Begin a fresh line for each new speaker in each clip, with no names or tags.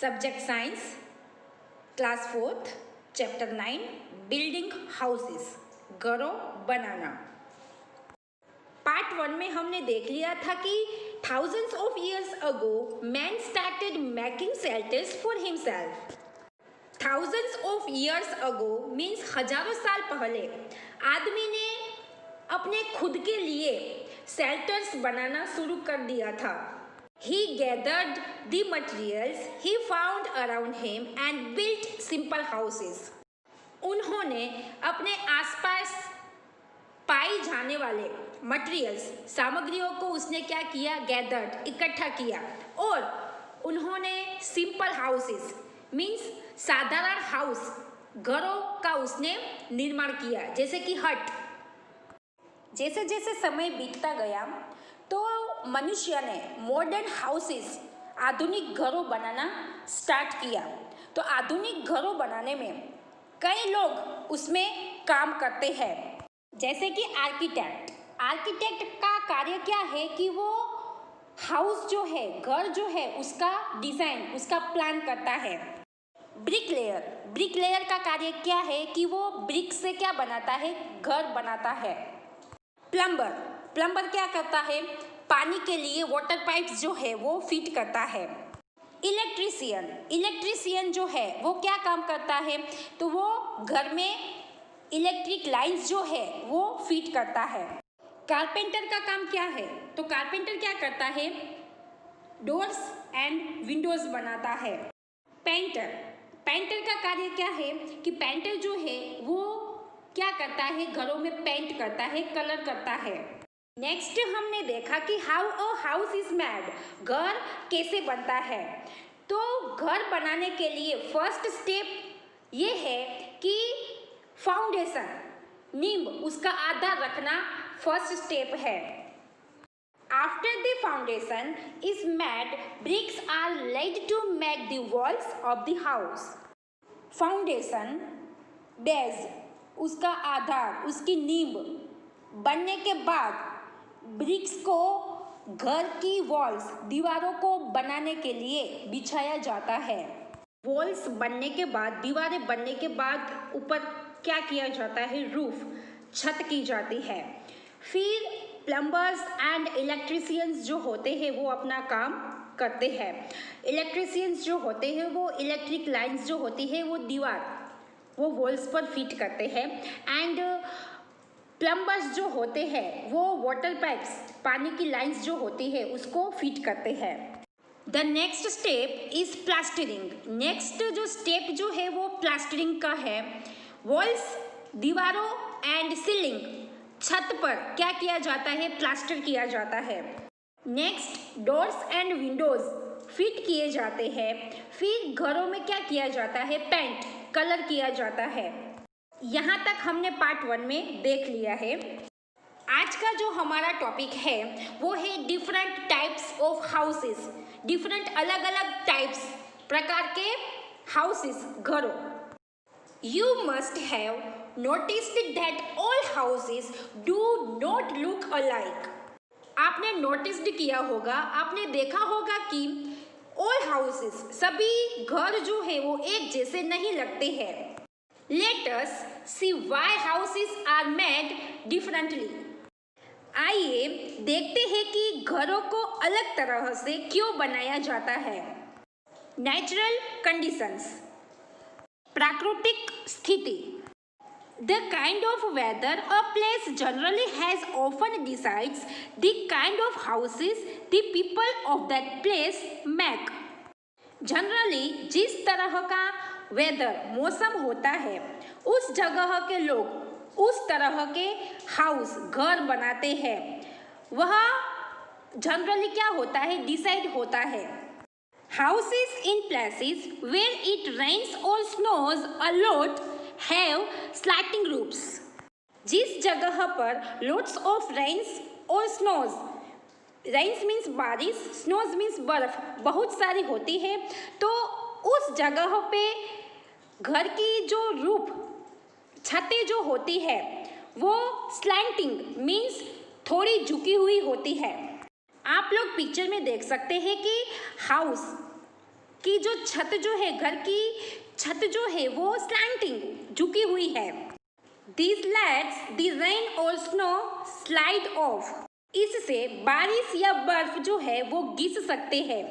Subject science, class 4th, chapter 9, building houses, घरों बनाना। Part 1 में हमने देख लिया था कि thousands of years ago man started making shelters for himself. Thousands of years ago means हजारों साल पहले आदमी ने अपने खुद के लिए शेल्टर्स बनाना शुरू कर दिया था। He gathered the materials he found around him and built simple houses. उन्होंने अपने आसपास पाई जाने वाले मटेरियल्स, सामग्रियों को उसने क्या किया, गैदर्ड, इकट्ठा किया और उन्होंने सिंपल हाउसेस मीन्स साधारण हाउस, घरों का उसने निर्माण किया, जैसे कि हट। जैसे जैसे समय बीतता गया तो मनुष्य ने मॉडर्न हाउसेस, आधुनिक घरों बनाना स्टार्ट किया। तो आधुनिक घरों बनाने में कई लोग उसमें काम करते हैं, जैसे कि आर्किटेक्ट। आर्किटेक्ट का कार्य क्या है कि वो हाउस जो है, घर जो है, उसका डिज़ाइन, उसका प्लान करता है। ब्रिकलेयर, ब्रिकलेयर का कार्य क्या है कि वो ब्रिक से क्या बनाता है, घर बनाता है। प्लम्बर, प्लम्बर क्या करता है, पानी के लिए वाटर पाइप्स जो है वो फिट करता है। इलेक्ट्रीशियन, इलेक्ट्रीशियन जो है वो क्या काम करता है, तो वो घर में इलेक्ट्रिक लाइंस जो है वो फिट करता है। कारपेंटर का काम क्या है, तो कारपेंटर क्या करता है, डोर्स एंड विंडोज बनाता है। पेंटर, पेंटर का कार्य क्या है कि पेंटर जो है वो क्या करता है, घरों में पेंट करता है, कलर करता है। नेक्स्ट हमने देखा कि how a house is made, घर कैसे बनता है। तो घर बनाने के लिए फर्स्ट स्टेप ये है कि फाउंडेशन, नींव, उसका आधार रखना फर्स्ट स्टेप है। After the foundation is made, bricks are laid to make the walls of the house. Foundation, base, उसका आधार, उसकी नींव बनने के बाद ब्रिक्स को घर की वॉल्स, दीवारों को बनाने के लिए बिछाया जाता है। वॉल्स बनने के बाद, दीवारें बनने के बाद ऊपर क्या किया जाता है, रूफ, छत की जाती है। फिर प्लम्बर्स एंड इलेक्ट्रीशियंस जो होते हैं वो अपना काम करते हैं। इलेक्ट्रीशियंस जो होते हैं वो इलेक्ट्रिक लाइंस जो होती है वो दीवार, वो वॉल्स पर फिट करते हैं। एंड प्लम्बर्स जो होते हैं वो वाटर पाइप्स, पानी की लाइंस जो होती है उसको फिट करते हैं। The next step is plastering. Next जो स्टेप जो है वो प्लास्टरिंग का है। वॉल्स, दीवारों एंड सीलिंग, छत पर क्या किया जाता है, प्लास्टर किया जाता है। Next doors and Windows fit किए जाते हैं। फिर घरों में क्या किया जाता है, पेंट, कलर किया जाता है। यहाँ तक हमने पार्ट 1 में देख लिया है। आज का जो हमारा टॉपिक है वो है different types of houses, different अलग अलग टाइप्स, प्रकार के हाउसेस, घरों। You must have noticed that all houses do not look alike. आपने नोटिस्ड किया होगा, आपने देखा होगा कि ऑल हाउसेस, सभी घर जो है वो एक जैसे नहीं लगते हैं। Let us see why houses are made differently. आइए देखते हैं कि घरों को अलग तरह से क्यों बनाया जाता है। नेचुरल कंडीशंस, प्राकृतिक स्थिति। The kind of weather a place generally has often decides the kind of houses the people of that place make. Generally जिस तरह का वेदर, मौसम होता है, उस जगह के लोग उस तरह के हाउस, घर बनाते हैं। वह जनरली क्या होता है, डिसाइड होता है। Houses in places where it rains और snows a lot have slanting roofs. जिस जगह पर लॉट्स ऑफ रेन्स और स्नोज, रेन्स मीन्स बारिश, स्नोज मीन्स बर्फ, बहुत सारी होती है, तो उस जगह पे घर की जो रूफ, छतें जो होती है वो स्लैंटिंग मीन्स थोड़ी झुकी हुई होती है। आप लोग पिक्चर में देख सकते हैं कि हाउस की जो छत जो है, घर की छत जो है वो स्लैंटिंग झुकी हुई है। दिस लेट्स द रेन और स्नो स्लाइड ऑफ, इससे बारिश या बर्फ जो है वो घिस सकते हैं।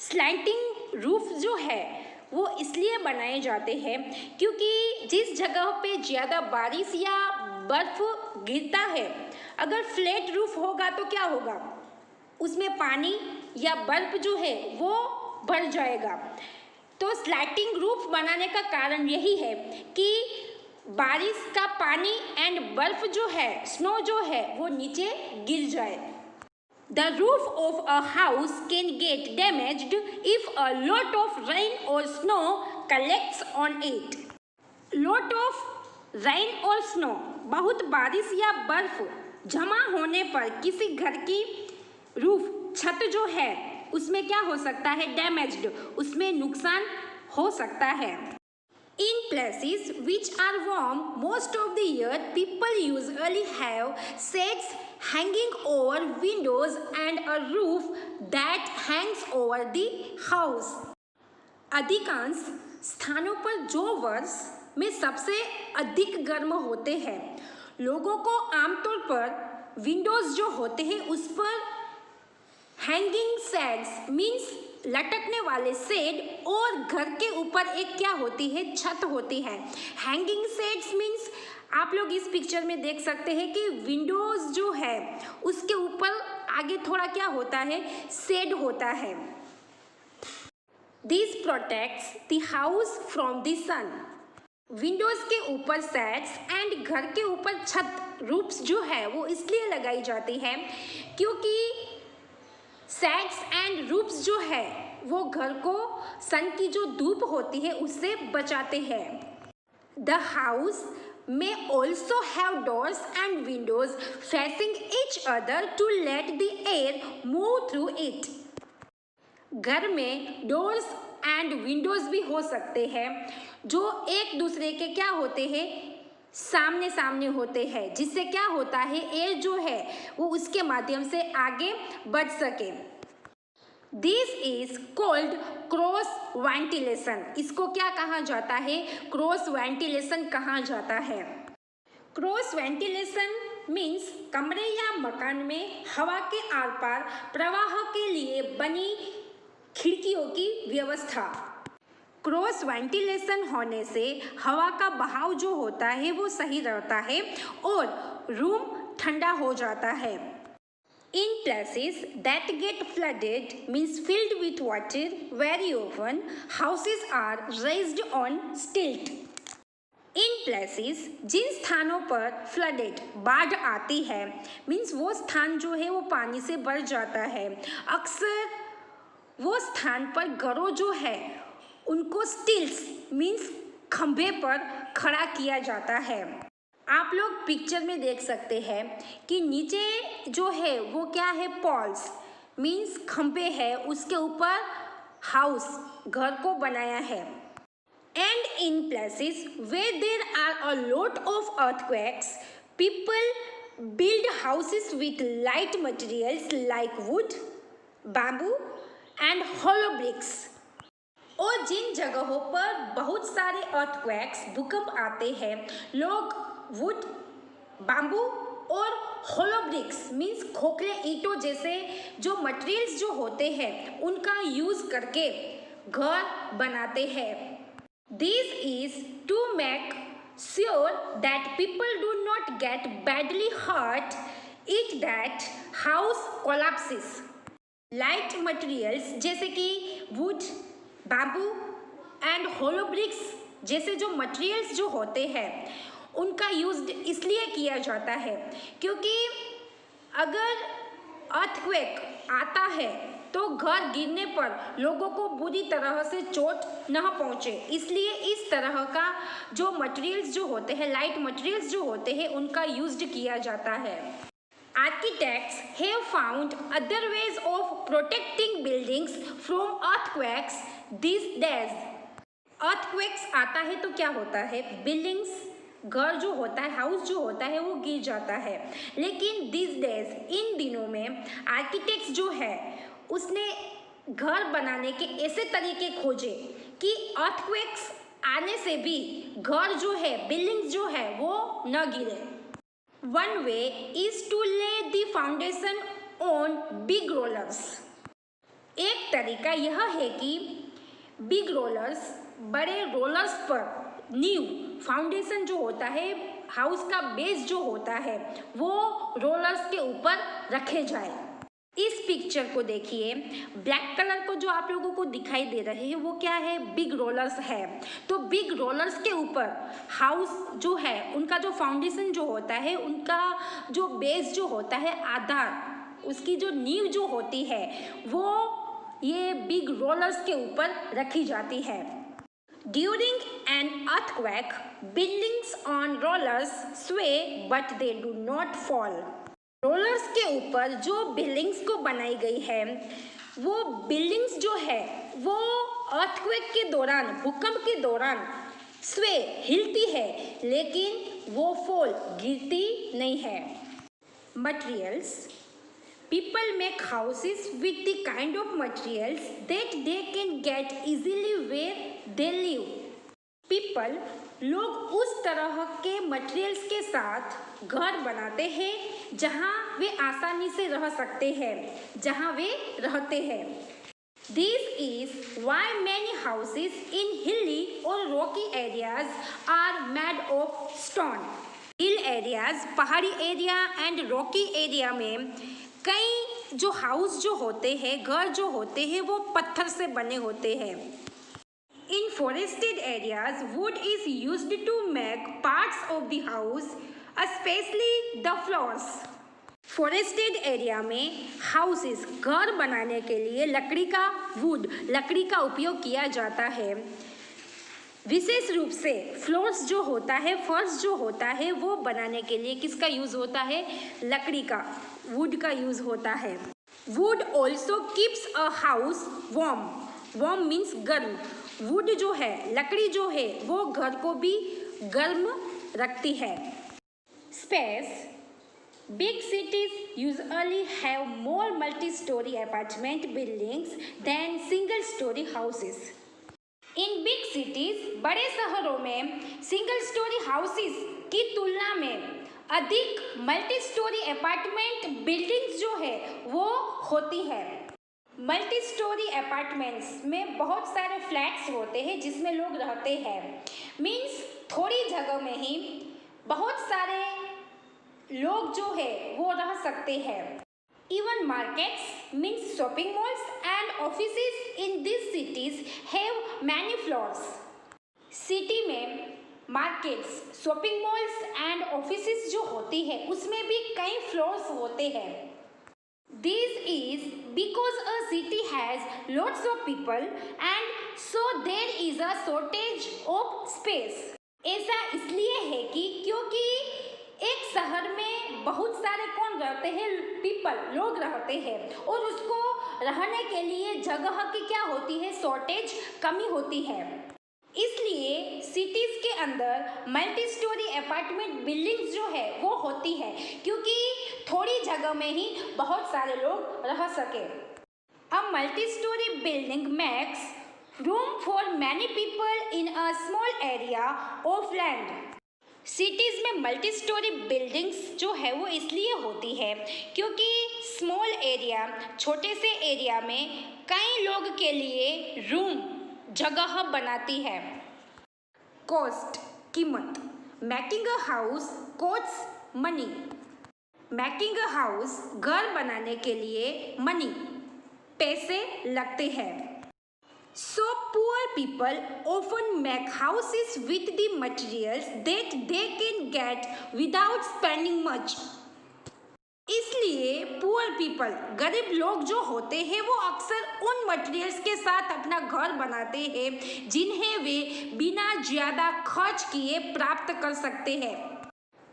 स्लैंटिंग रूफ जो है वो इसलिए बनाए जाते हैं क्योंकि जिस जगह पे ज़्यादा बारिश या बर्फ गिरता है, अगर फ्लैट रूफ होगा तो क्या होगा, उसमें पानी या बर्फ जो है वो भर जाएगा। तो स्लैंटिंग रूफ बनाने का कारण यही है कि बारिश का पानी एंड बर्फ जो है, स्नो जो है वो नीचे गिर जाए। The roof of a house can get damaged if a lot of rain or snow collects on it. Lot of rain or snow, बहुत बारिश या बर्फ जमा होने पर किसी घर की रूफ, छत जो है उसमें क्या हो सकता है, डैमेज्ड, उसमें नुकसान हो सकता है। In places which are warm most of the year, people usually have shades hanging over windows and a roof that hangs over the house. अधिकांश स्थानों पर जो वर्ष में सबसे अधिक गर्म होते हैं, लोगों को आमतौर पर विंडोज जो होते हैं उस पर हैंगिंग शेड्स मीन्स लटकने वाले शेड, और घर के ऊपर एक क्या होती है, छत होती है। हैंगिंग शेड्स मीन्स आप लोग इस पिक्चर में देख सकते हैं कि विंडोज जो है उसके ऊपर आगे थोड़ा क्या होता है, शेड होता है। This protects the house from the sun. Windows के ऊपर शेड्स एंड घर के ऊपर छत, रूफ्स जो है वो इसलिए लगाई जाती है क्योंकि शेड्स एंड रूफ्स जो है वो घर को सन की जो धूप होती है उससे बचाते हैं। The house may also have doors and windows facing each other to let the air move through it. घर में डोर्स एंड विंडोज भी हो सकते हैं जो एक दूसरे के क्या होते हैं, सामने सामने होते हैं, जिससे क्या होता है, एयर जो है वो उसके माध्यम से आगे बढ़ सके। This is called cross ventilation. इसको क्या कहा जाता है, क्रॉस वेंटिलेशन कहा जाता है। क्रॉस वेंटिलेशन मीन्स कमरे या मकान में हवा के आर पार प्रवाह के लिए बनी खिड़कियों की व्यवस्था। क्रॉस वेंटिलेशन होने से हवा का बहाव जो होता है वो सही रहता है और रूम ठंडा हो जाता है। In places that get flooded means filled with water very often, houses are raised on stilt. In places, जिन स्थानों पर flooded, बाढ़ आती है, means वो स्थान जो है वो पानी से भर जाता है। अक्सर वो स्थान पर घरों जो है उनको stilts means खंभे पर खड़ा किया जाता है। आप लोग पिक्चर में देख सकते हैं कि नीचे जो है वो क्या है, पॉल्स मीन्स खंभे है, उसके ऊपर हाउस, घर को बनाया है। And in places where there are a lot of earthquakes, people build houses with light materials like wood, bamboo and hollow bricks. और जिन जगहों पर बहुत सारे अर्थक्वेक्स, भूकंप आते हैं, लोग वुड, बाम्बू और होलो ब्रिक्स मीन्स खोखले ईंटों जैसे जो मटेरियल्स जो होते हैं उनका यूज करके घर बनाते हैं। This is to make sure that people do not get badly hurt it that house collapses. Light materials जैसे कि wood, bamboo and hollow bricks जैसे जो मटेरियल्स जो होते हैं उनका यूज इसलिए किया जाता है क्योंकि अगर अर्थक्वेक आता है तो घर गिरने पर लोगों को बुरी तरह से चोट न पहुंचे, इसलिए इस तरह का जो मटेरियल्स जो होते हैं, लाइट मटेरियल्स जो होते हैं उनका यूज किया जाता है। Architects have found other ways of protecting buildings from earthquakes these days. Earthquakes आता है तो क्या होता है, बिल्डिंग्स, घर जो होता है, हाउस जो होता है वो गिर जाता है। लेकिन दिस डेज, इन दिनों में आर्किटेक्ट्स जो है उसने घर बनाने के ऐसे तरीके खोजे कि अर्थक्वेक्स आने से भी घर जो है, बिल्डिंग्स जो है वो न गिरे। वन वे इज टू ले the foundation on big rollers. एक तरीका यह है कि बिग रोलर्स, बड़े रोलर्स पर नींव, फाउंडेशन जो होता है, हाउस का बेस जो होता है, वो रोलर्स के ऊपर रखे जाए। इस पिक्चर को देखिए, ब्लैक कलर को जो आप लोगों को दिखाई दे रहे हैं वो क्या है, बिग रोलर्स है। तो बिग रोलर्स के ऊपर हाउस जो है, उनका जो फाउंडेशन जो होता है, उनका जो बेस जो होता है, आधार, उसकी जो नींव जो होती है, वो ये बिग रोलर्स के ऊपर रखी जाती है। During an earthquake, buildings on rollers sway but they do not fall. Rollers के ऊपर जो बिल्डिंग्स को बनाई गई है, वो बिल्डिंग्स जो है वो अर्थक्वेक के दौरान, भूकंप के दौरान स्वे, हिलती है, लेकिन वो फॉल, गिरती नहीं है। Materials, people make houses with the kind of materials that they can get easily where they live. People, लोग उस तरह के मटेरियल्स के साथ घर बनाते हैं जहाँ वे आसानी से रह सकते हैं, जहाँ वे रहते हैं। This is why many houses in hilly or rocky areas are made of stone. Hill areas, पहाड़ी एरिया एंड रॉकी एरिया में कई जो हाउस जो होते हैं, घर जो होते हैं, वो पत्थर से बने होते हैं। In forested areas wood is used to make parts of the house, specially the floors. Forested area में हाउसेस, घर बनाने के लिए लकड़ी का वुड, लकड़ी का उपयोग किया जाता है। विशेष रूप से फ्लोर्स जो होता है, फर्श जो होता है, वो बनाने के लिए किसका यूज़ होता है, लकड़ी का, वुड का यूज़ होता है। Would also keeps a house warm. Warm means गर्म। वुड जो है, लकड़ी जो है, वो घर को भी गर्म रखती है। Space, big cities usually have more multi-story apartment buildings than single-story houses. In big cities, बड़े शहरों में सिंगल स्टोरी हाउसेस की तुलना में अधिक मल्टी स्टोरी अपार्टमेंट बिल्डिंग्स जो है वो होती है। मल्टी स्टोरी अपार्टमेंट्स में बहुत सारे फ्लैट्स होते हैं जिसमें लोग रहते हैं। मीन्स थोड़ी जगह में ही बहुत सारे लोग जो है वो रह सकते हैं। Even markets, means shopping malls and offices in these cities have many floors. City में markets, shopping malls and offices जो होती है उसमें भी कई फ्लोर्स होते हैं। This is because a city has lots of people and so there is a shortage of space. ऐसा इसलिए है कि क्योंकि एक शहर में बहुत सारे कौन रहते हैं, पीपल, लोग रहते हैं, और उसको रहने के लिए जगह की क्या होती है, शॉर्टेज, कमी होती है। इसलिए सिटीज़ के अंदर मल्टी स्टोरी अपार्टमेंट बिल्डिंग्स जो है वो होती है क्योंकि थोड़ी जगह में ही बहुत सारे लोग रह सके। A multi storey building makes room for many people in a small area of land. Cities में मल्टी स्टोरी बिल्डिंग्स जो है वो इसलिए होती है क्योंकि स्मॉल एरिया, छोटे से एरिया में कई लोग के लिए रूम, जगह बनाती है। कॉस्ट, कीमत। Making a house costs money. Making a house, घर बनाने के लिए मनी, पैसे लगते हैं। So poor people often make houses with the materials that they can get without spending much. इसलिए पुअर पीपल, गरीब लोग जो होते हैं वो अक्सर उन मटेरियल्स के साथ अपना घर बनाते हैं जिन्हें वे बिना ज़्यादा खर्च किए प्राप्त कर सकते हैं।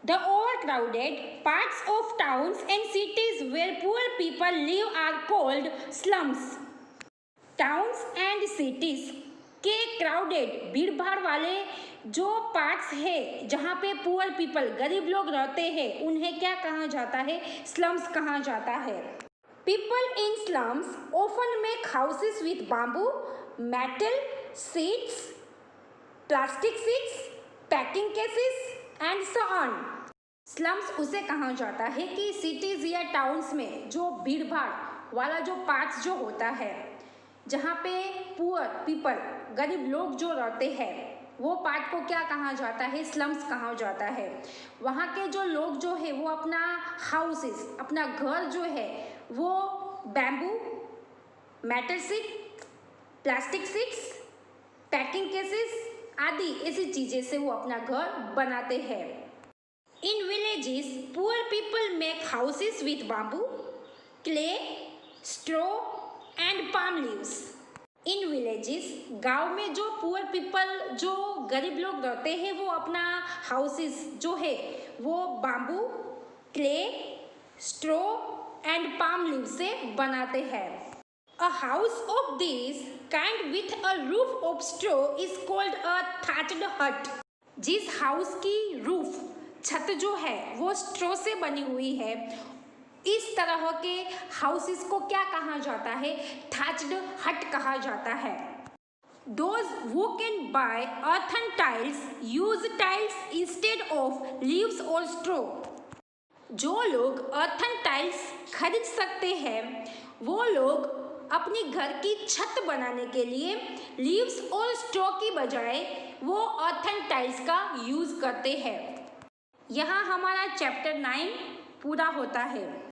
The overcrowded parts of towns and cities where poor people live are called slums. Towns and cities के क्राउडेड, भीड़ भाड़ वाले जो पार्ट्स है जहाँ पे पुअर पीपल, गरीब लोग रहते हैं, उन्हें क्या कहा जाता है, स्लम्स कहा जाता है। People in slums often make houses with bamboo, metal, sheets, plastic sheets, packing cases and so on. Slums उसे कहा जाता है कि सिटीज़ या टाउन्स में जो भीड़ भाड़ वाला जो पार्ट्स जो होता है, जहाँ पे पुअर पीपल गरीब लोग जो रहते हैं, वो पार्ट को क्या कहा जाता है? स्लम्स कहा जाता है। वहाँ के जो लोग जो है वो अपना हाउसेस, अपना घर जो है वो bamboo, metal sheet, plastic sheets, packing cases आदि ऐसी चीज़ें से वो अपना घर बनाते हैं। In villages poor people make houses with bamboo, clay, straw and palm leaves. In villages गांव में जो पुअर पीपल जो गरीब लोग रहते हैं वो अपना हाउसेस जो है वो bamboo, clay, straw and palm leave से बनाते हैं। A house of this kind with a roof of straw is called a thatched हट। जिस हाउस की रूफ छत जो है वो स्ट्रॉ से बनी हुई है, इस तरह के हाउसेस को क्या कहा जाता है? thatched हट कहा जाता है। Those who can buy earthen tiles use tiles instead of leaves or straw. जो लोग earthen tiles खरीद सकते हैं वो लोग अपनी घर की छत बनाने के लिए लीव्स और स्ट्रॉ की बजाय वो earthen tiles का यूज़ करते हैं। यहाँ हमारा चैप्टर 9 पूरा होता है।